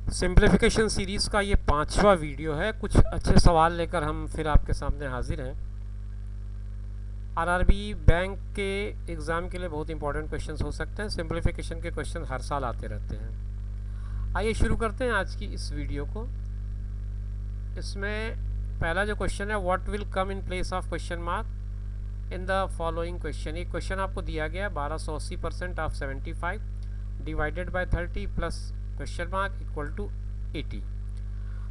Simplification series का ये 5वां वीडियो है। कुछ अच्छे सवाल लेकर हम फिर आपके सामने हाजिर हैं। आरआरबी बैंक के एग्ज़ाम के लिए बहुत इंपॉर्टेंट क्वेश्चंस हो सकते हैं। सिंप्लीफिकेशन के क्वेश्चन हर साल आते रहते हैं। आइए शुरू करते हैं आज की इस वीडियो को। इसमें पहला जो क्वेश्चन है, what will come in place of question mark in the following question. ये क्वेश्चन आपको दिया गया 1280% of 75 divided by 30 plus question mark equal to 80।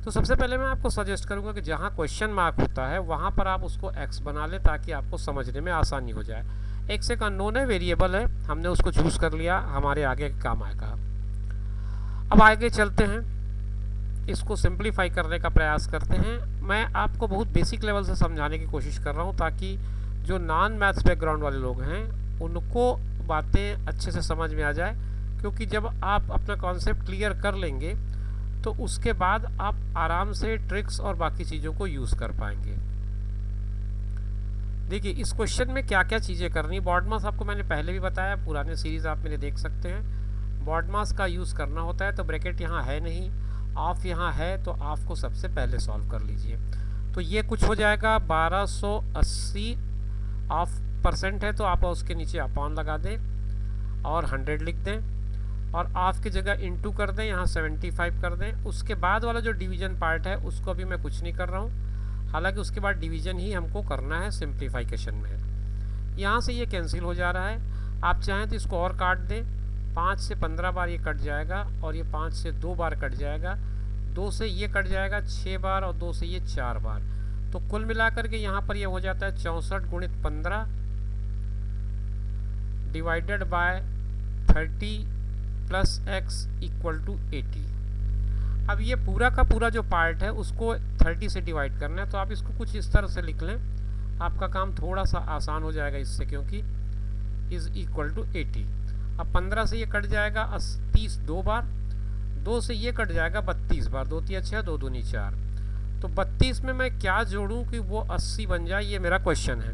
तो सबसे पहले मैं आपको सजेस्ट करूंगा कि जहां क्वेश्चन मार्क होता है वहां पर आप उसको x बना लें ताकि आपको समझने में आसानी हो जाए। x एक अननोन है, वेरिएबल है, हमने उसको चूज़ कर लिया, हमारे आगे काम आएगा। अब आगे चलते हैं, इसको सिंप्लीफाई करने का प्रयास करते हैं। मैं आपको बहुत बेसिक लेवल से समझाने की कोशिश कर रहा हूँ ताकि जो नॉन मैथ्स बैकग्राउंड वाले लोग हैं उनको बातें अच्छे से समझ में आ जाए, क्योंकि जब आप अपना कॉन्सेप्ट क्लियर कर लेंगे तो उसके बाद आप आराम से ट्रिक्स और बाकी चीज़ों को यूज़ कर पाएंगे। देखिए इस क्वेश्चन में क्या क्या चीज़ें करनी। बॉड मास आपको मैंने पहले भी बताया, पुराने सीरीज़ आप मेरे देख सकते हैं। बॉड मास का यूज़ करना होता है तो ब्रैकेट यहाँ है नहीं, ऑफ यहाँ है, तो ऑफ को सबसे पहले सॉल्व कर लीजिए। तो ये कुछ हो जाएगा 1280 ऑफ परसेंट है तो आप उसके नीचे अपॉन लगा दें और 100 लिख दें और ऑफ की जगह इनटू कर दें, यहाँ 75 कर दें। उसके बाद वाला जो डिवीजन पार्ट है उसको अभी मैं कुछ नहीं कर रहा हूँ, हालांकि उसके बाद डिवीजन ही हमको करना है सिंप्लीफिकेशन में। यहाँ से ये कैंसिल हो जा रहा है। आप चाहें तो इसको और काट दें, 5 से 15 बार ये कट जाएगा और ये 5 से 2 बार कट जाएगा, 2 से ये कट जाएगा 6 बार और 2 से ये 4 बार। तो कुल मिलाकर के यहाँ पर ये हो जाता है 64 गुणित 15 divided by 30 plus x equal to 80। अब ये पूरा का पूरा जो पार्ट है उसको 30 से डिवाइड करना है, तो आप इसको कुछ इस तरह से लिख लें, आपका काम थोड़ा सा आसान हो जाएगा इससे, क्योंकि इज़ इक्वल टू 80। अब 15 से ये कट जाएगा 30 2 बार, 2 से ये कट जाएगा 32 बार, 2 3 6 2 दूनी 4। तो 32 में मैं क्या जोड़ूं कि वो 80 बन जाए, ये मेरा क्वेश्चन है।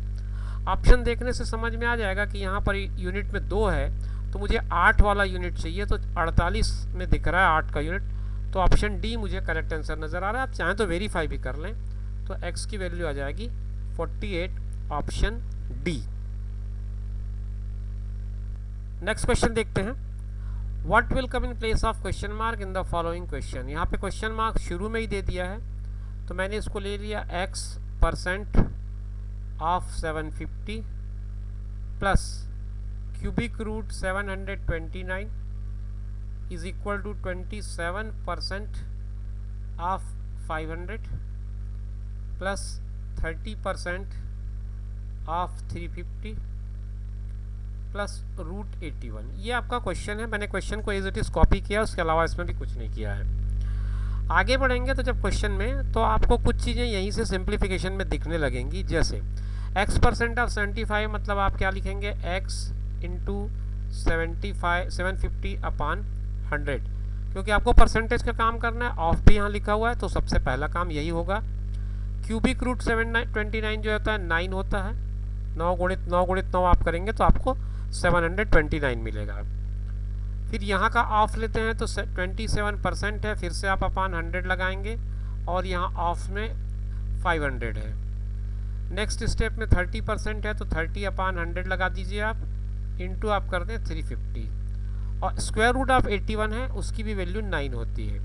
ऑप्शन देखने से समझ में आ जाएगा कि यहाँ पर यूनिट में 2 है तो मुझे 8 वाला यूनिट चाहिए, तो 48 में दिख रहा है 8 का यूनिट, तो ऑप्शन डी मुझे करेक्ट आंसर नज़र आ रहा है। आप चाहें तो वेरीफाई भी कर लें, तो x की वैल्यू आ जाएगी 48, ऑप्शन डी। नेक्स्ट क्वेश्चन देखते हैं, what will come in place of question mark in the following question. यहाँ पे क्वेश्चन मार्क शुरू में ही दे दिया है, तो मैंने इसको ले लिया x% of 750 plus cubic root 729 is equal to 27% of 500 plus 30% of 350 plus root 81। ये आपका क्वेश्चन है। मैंने क्वेश्चन को एज इट इज़ कॉपी किया, उसके अलावा इसमें भी कुछ नहीं किया है। आगे बढ़ेंगे तो जब क्वेश्चन में, तो आपको कुछ चीज़ें यहीं से सिंप्लीफिकेशन में दिखने लगेंगी, जैसे x% ऑफ 75 मतलब आप क्या लिखेंगे, x इंटू 750 अपॉन 100, क्योंकि आपको परसेंटेज का काम करना है, ऑफ भी यहाँ लिखा हुआ है तो सबसे पहला काम यही होगा। क्यूबिक रूट 729 जो होता है 9 होता है, 9 गुणित 9 आप करेंगे तो आपको 729 मिलेगा। फिर यहाँ का ऑफ लेते हैं तो 27% है, फिर से आप अपॉन 100 लगाएंगे और यहाँ ऑफ में 500 है। नेक्स्ट स्टेप में 30% है तो 30 अपॉन 100 लगा दीजिए आप, इनटू आप कर दें 350 और स्क्वायर रूट ऑफ 81 है, उसकी भी वैल्यू 9 होती है।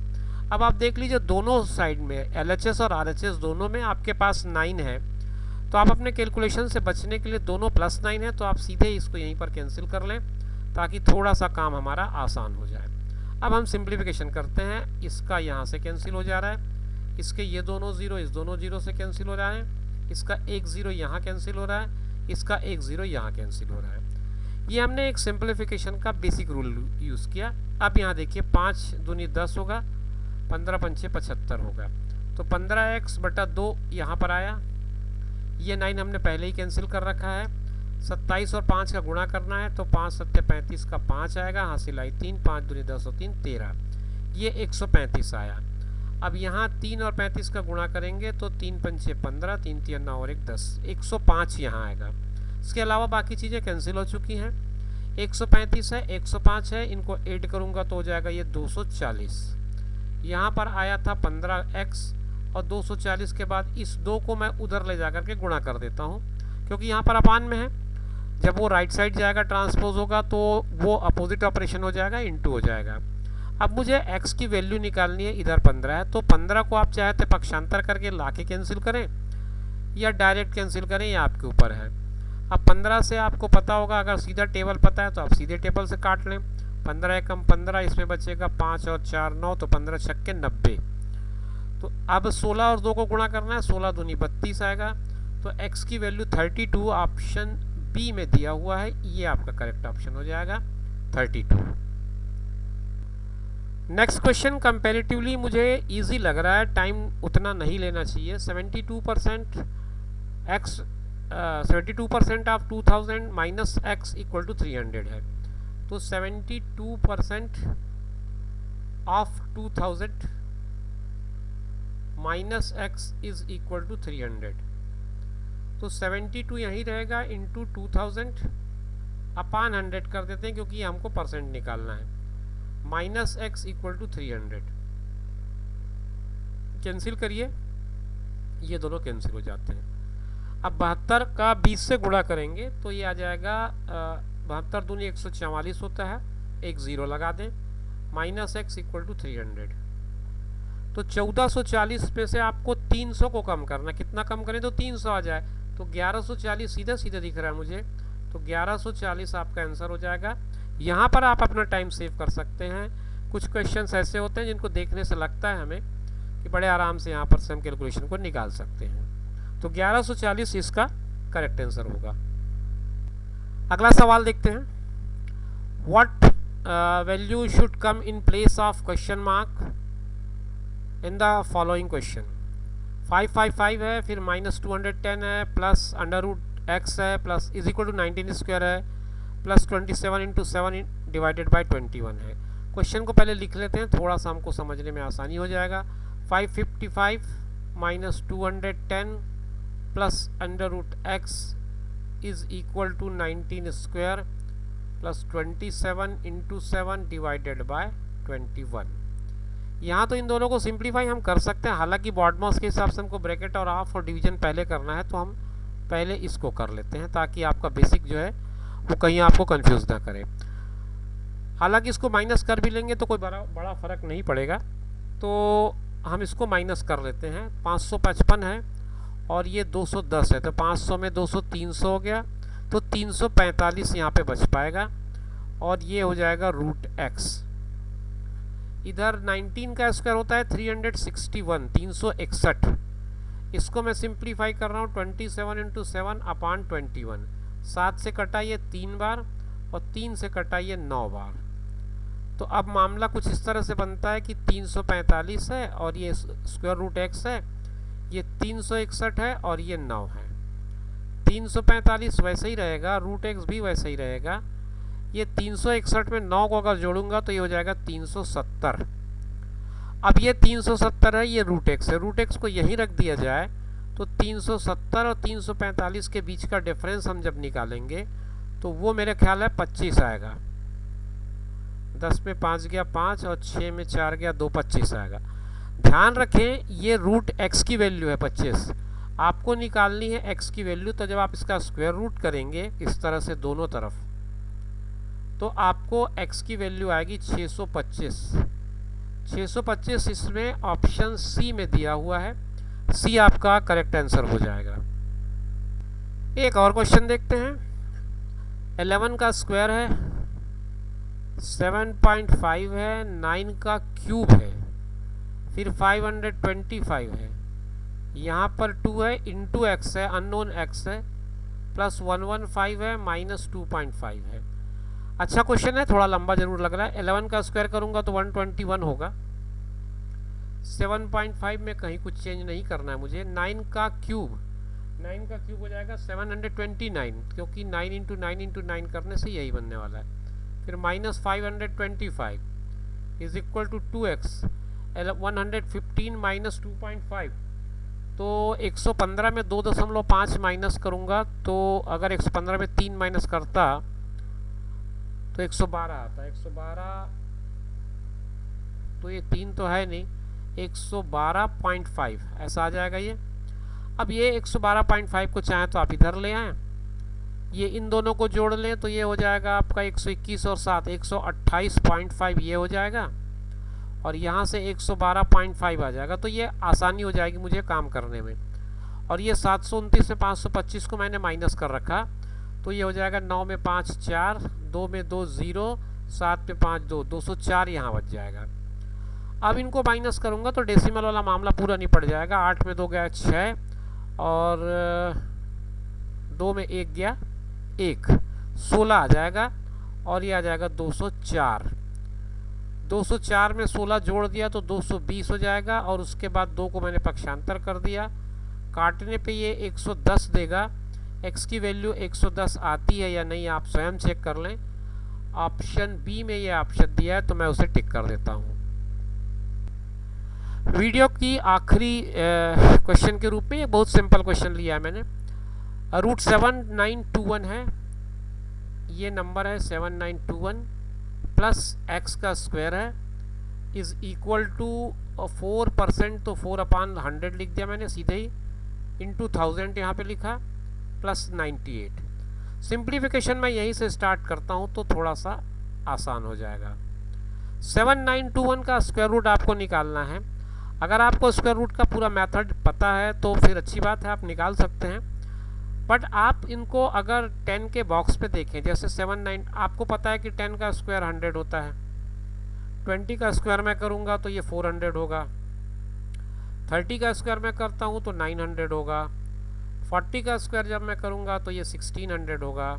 अब आप देख लीजिए दोनों साइड में LHS और RHS दोनों में आपके पास 9 है, तो आप अपने कैलकुलेशन से बचने के लिए दोनों प्लस 9 है तो आप सीधे इसको यहीं पर कैंसिल कर लें ताकि थोड़ा सा काम हमारा आसान हो जाए। अब हम सिंप्लीफिकेशन करते हैं, इसका यहाँ से कैंसिल हो जा रहा है, इसके ये दोनों ज़ीरो इस दोनों ज़ीरो से कैंसिल हो रहा है, इसका एक ज़ीरो यहाँ कैंसिल हो रहा है, इसका एक ज़ीरो यहाँ कैंसिल हो रहा है। ये हमने एक सिंप्लीफिकेशन का बेसिक रूल यूज़ किया। अब यहाँ देखिए 5 दूनी 10 होगा, 15 पंचे 75 होगा, तो 15x/2 यहाँ पर आया। ये 9 हमने पहले ही कैंसिल कर रखा है। 27 और 5 का गुणा करना है तो 5 7 35 का 5 आएगा, हासिल आई 3, 5 दूनी 10 और 3 13, ये 135 आया। अब यहाँ 3 और 35 का गुणा करेंगे तो 3 पंचे 15, 3 3 9 और 1 10, 105 यहाँ आएगा। इसके अलावा बाकी चीज़ें कैंसिल हो चुकी हैं। 135 है, 105 है, इनको ऐड करूँगा तो हो जाएगा ये 240। यहाँ पर आया था 15x और 240 के बाद इस 2 को मैं उधर ले जा करके गुणा कर देता हूँ, क्योंकि यहाँ पर अपान में है। जब वो राइट साइड जाएगा ट्रांसपोज होगा तो वो अपोजिट ऑपरेशन हो जाएगा, इनटू हो जाएगा। अब मुझे x की वैल्यू निकालनी है, इधर 15 है, तो 15 को आप चाहे तो पक्षांतर करके ला के कैंसिल करें या डायरेक्ट कैंसिल करें, ये आपके ऊपर है। अब 15 से आपको पता होगा, अगर सीधा टेबल पता है तो आप सीधे टेबल से काट लें। 15 एकम 15, इसमें बचेगा 5 और 4 9, तो 15 छक्के 90। तो अब 16 और 2 को गुणा करना है, 16 दूनी 32 आएगा। तो x की वैल्यू 32 ऑप्शन बी में दिया हुआ है, ये आपका करेक्ट ऑप्शन हो जाएगा 32। नेक्स्ट क्वेश्चन कंपैरेटिवली मुझे इजी लग रहा है, टाइम उतना नहीं लेना चाहिए। 72% of 2000 minus x equal to 300 है। तो 72% of 2000 minus x is equal to 300। तो 72 यहीं रहेगा, इंटू 2000 अपान 100 कर देते हैं, क्योंकि हमको परसेंट निकालना है। Minus x equal to 300 cancel करिए, ये दोनों कैंसिल हो जाते हैं। अब 72 का 20 से गुणा करेंगे तो ये आ जाएगा 72 दूनी 144 होता है, एक ज़ीरो लगा दें, माइनस x इक्वल टू 300। तो 1440 पे से आपको 300 को कम करना, कितना कम करें तो 300 आ जाए, तो 1140 सीधे सीधे दिख रहा है मुझे, तो 1140 आपका आंसर हो जाएगा। यहाँ पर आप अपना टाइम सेव कर सकते हैं। कुछ क्वेश्चंस ऐसे होते हैं जिनको देखने से लगता है हमें कि बड़े आराम से यहाँ पर से हम कैलकुलेशन को निकाल सकते हैं। तो 1140 इसका करेक्ट आंसर होगा। अगला सवाल देखते हैं। What value should come in place of question mark in the following question. 555 है, फिर माइनस 210 है, प्लस अंडर रूट एक्स है, plus is equal to 19 square है, प्लस 27 इंटू 7 डिवाइडेड बाई 21 है। क्वेश्चन को पहले लिख लेते हैं, थोड़ा सा हमको समझने में आसानी हो जाएगा। 555 minus 210 plus under root x is equal to 19 square plus 27 into 7 divided by 21। यहाँ तो इन दोनों को सिंप्लीफाई हम कर सकते हैं, हालांकि बॉडमॉस के हिसाब से हमको ब्रैकेट और हाफ और डिवीजन पहले करना है, तो हम पहले इसको कर लेते हैं ताकि आपका बेसिक जो है वो कहीं आपको कंफ्यूज ना करे। हालांकि इसको माइनस कर भी लेंगे तो कोई बड़ा फ़र्क नहीं पड़ेगा, तो हम इसको माइनस कर लेते हैं। 555 है और ये 210 है, तो 500 में 200 300 हो गया, तो 345 यहाँ पे बच पाएगा और ये हो जाएगा रूट एक्स। इधर 19 का स्क्वायर होता है 361 361, इसको मैं सिंप्लीफाई कर रहा हूँ 27 इंटू 7 अपान 21। 7 से कटाइए 3 बार और 3 से कटाइए 9 बार। तो अब मामला कुछ इस तरह से बनता है कि 345 है और ये स्क्वायर रूट एक्स है, ये 361 है और ये 9 है। 345 वैसे ही रहेगा, रूट एक्स भी वैसे ही रहेगा। ये 361 में 9 को अगर जोड़ूंगा तो ये हो जाएगा 370। अब ये 370 है, ये रूट एक्स है, रूट एक्स को यहीं रख दिया जाए तो 370 और 345 के बीच का डिफरेंस हम जब निकालेंगे तो वो मेरे ख्याल है 25 आएगा। 10 में 5 गया 5 और 6 में 4 गया 2, 25 आएगा। ध्यान रखें ये रूट एक्स की वैल्यू है 25, आपको निकालनी है एक्स की वैल्यू। तो जब आप इसका स्क्वायर रूट करेंगे इस तरह से दोनों तरफ, तो आपको x की वैल्यू आएगी 625। 625 इसमें ऑप्शन सी में दिया हुआ है, सी आपका करेक्ट आंसर हो जाएगा। एक और क्वेश्चन देखते हैं। 11 का स्क्वायर है, 7.5 है, 9 का क्यूब है, फिर 525 है, यहाँ पर 2 है, इंटू एक्स है, अननोन एक्स है, प्लस 115 है, माइनस 2.5 है। अच्छा क्वेश्चन है, थोड़ा लंबा जरूर लग रहा है। 11 का स्क्वायर करूंगा तो 121 होगा। 7.5 में कहीं कुछ चेंज नहीं करना है मुझे। 9 का क्यूब हो जाएगा 729, क्योंकि 9 इंटू 9 इंटू 9 करने से यही बनने वाला है। फिर minus 525 is equal to 2x। 115 minus 2.5, तो 115 में 2.5 माइनस करूँगा, तो अगर 115 में 3 माइनस करता तो 112 आता है। तो ये 3 तो है नहीं, 112.5 ऐसा आ जाएगा ये। अब ये 112.5 को चाहें तो आप इधर ले आएँ, ये इन दोनों को जोड़ लें तो ये हो जाएगा आपका 121 और 7 128.5 ये हो जाएगा, और यहाँ से 112.5 आ जाएगा। तो ये आसानी हो जाएगी मुझे काम करने में। और ये 729 में 525 को मैंने माइनस कर रखा, तो ये हो जाएगा 9 में 5 4, 2 में 2 0, 7 में 5 2, 204 यहाँ बच जाएगा। अब इनको माइनस करूँगा तो डेसिमल वाला मामला पूरा निपट जाएगा। 8 में 2 गया 6, और 2 में 1 गया 1, 16 आ जाएगा, और ये आ जाएगा 204। 204 में 16 जोड़ दिया तो 220 हो जाएगा, और उसके बाद 2 को मैंने पक्षांतर कर दिया, काटने पे ये 110 देगा। x की वैल्यू 110 आती है या नहीं आप स्वयं चेक कर लें। ऑप्शन बी में ये ऑप्शन दिया है तो मैं उसे टिक कर देता हूँ। वीडियो की आखिरी क्वेश्चन के रूप में ये बहुत सिंपल क्वेश्चन लिया है मैंने। रूट 7921 है, ये नंबर है 7921 प्लस x का स्क्वायर है इज़ इक्वल टू 4%, तो 4/100 लिख दिया मैंने सीधे ही, इंटू 1000 यहाँ पे लिखा, प्लस 98। सिंप्लीफिकेशन मैं यहीं से स्टार्ट करता हूँ तो थोड़ा सा आसान हो जाएगा। 7921 का स्क्वायर रूट आपको निकालना है। अगर आपको स्क्वायर रूट का पूरा मेथड पता है तो फिर अच्छी बात है, आप निकाल सकते हैं। बट आप इनको अगर 10 के बॉक्स पे देखें, जैसे 79 आपको पता है कि 10 का स्क्वायर 100 होता है, 20 का स्क्वायर मैं करूँगा तो ये 400 होगा, 30 का स्क्वायर मैं करता हूँ तो 900 होगा, 40 का स्क्वायर जब मैं करूँगा तो ये 1600 होगा,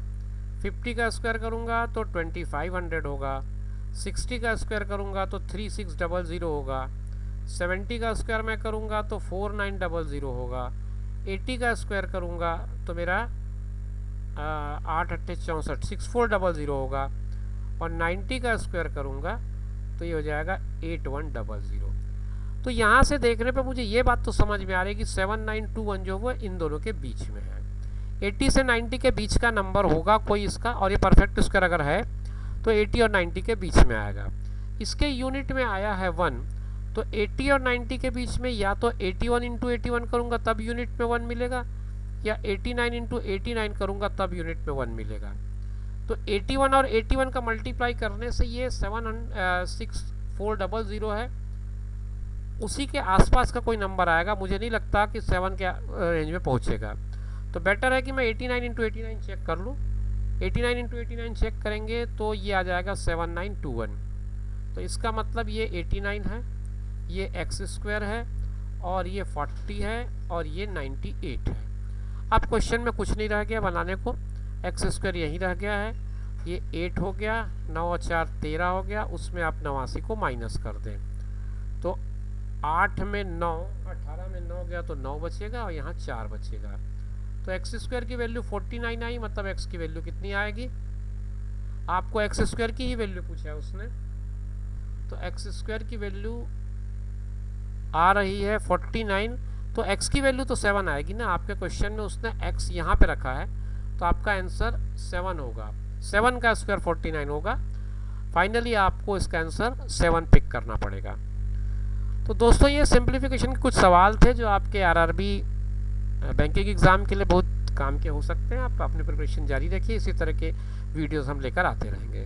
50 का स्क्वायर करूँगा तो 2500 होगा, 60 का स्क्वायर करूँगा तो 3600 होगा, 70 का स्क्वायर मैं करूँगा तो 4900 होगा, 80 का स्क्वायर करूँगा तो मेरा 8 8 64 6400 होगा, और 90 का स्क्वायर करूँगा तो ये हो जाएगा 8100। तो यहाँ से देखने पे मुझे ये बात तो समझ में आ रही है कि 7921 जो वो इन दोनों के बीच में है। 80 से 90 के बीच का नंबर होगा कोई इसका, और ये परफेक्ट स्क्वायर अगर है तो 80 और 90 के बीच में आएगा। इसके यूनिट में आया है 1, तो 80 और 90 के बीच में या तो 81 इंटू 81 करूँगा तब यूनिट में 1 मिलेगा, या 89 इंटू 89 करूँगा तब यूनिट में 1 मिलेगा। तो 81 और 81 का मल्टीप्लाई करने से ये 6400 है, उसी के आसपास का कोई नंबर आएगा। मुझे नहीं लगता कि 7 के रेंज में पहुँचेगा, तो बेटर है कि मैं 89 इंटू 89 चेक कर लूँ। 89 इंटू 89 चेक करेंगे तो ये आ जाएगा 7921। तो इसका मतलब ये 89 है, ये एक्स स्क्वायर है, और ये 40 है, और ये 98 है। अब क्वेश्चन में कुछ नहीं रह गया बनाने को, एक्स स्क्वायर यहीं रह गया है, ये 8 हो गया, 9 और 4 13 हो गया, उसमें आप 89 को माइनस कर दें तो 8 में 9 18 में 9 गया तो 9 बचेगा, और यहाँ 4 बचेगा। तो एक्स स्क्वायर की वैल्यू 49 आई, मतलब एक्स की वैल्यू कितनी आएगी? आपको एक्स स्क्वायर की ही वैल्यू पूछा है उसने, तो एक्स स्क्वायर की वैल्यू आ रही है 49। तो x की वैल्यू तो 7 आएगी ना, आपके क्वेश्चन में उसने x यहाँ पे रखा है, तो आपका आंसर 7 होगा। 7 का स्क्वायर 49 होगा। फाइनली आपको इसका आंसर 7 पिक करना पड़ेगा। तो दोस्तों ये सिंप्लीफिकेशन के कुछ सवाल थे जो आपके आरआरबी बैंकिंग एग्ज़ाम के लिए बहुत काम के हो सकते हैं। आप अपनी प्रिपरेशन जारी रखिए, इसी तरह के वीडियोज़ हम लेकर आते रहेंगे।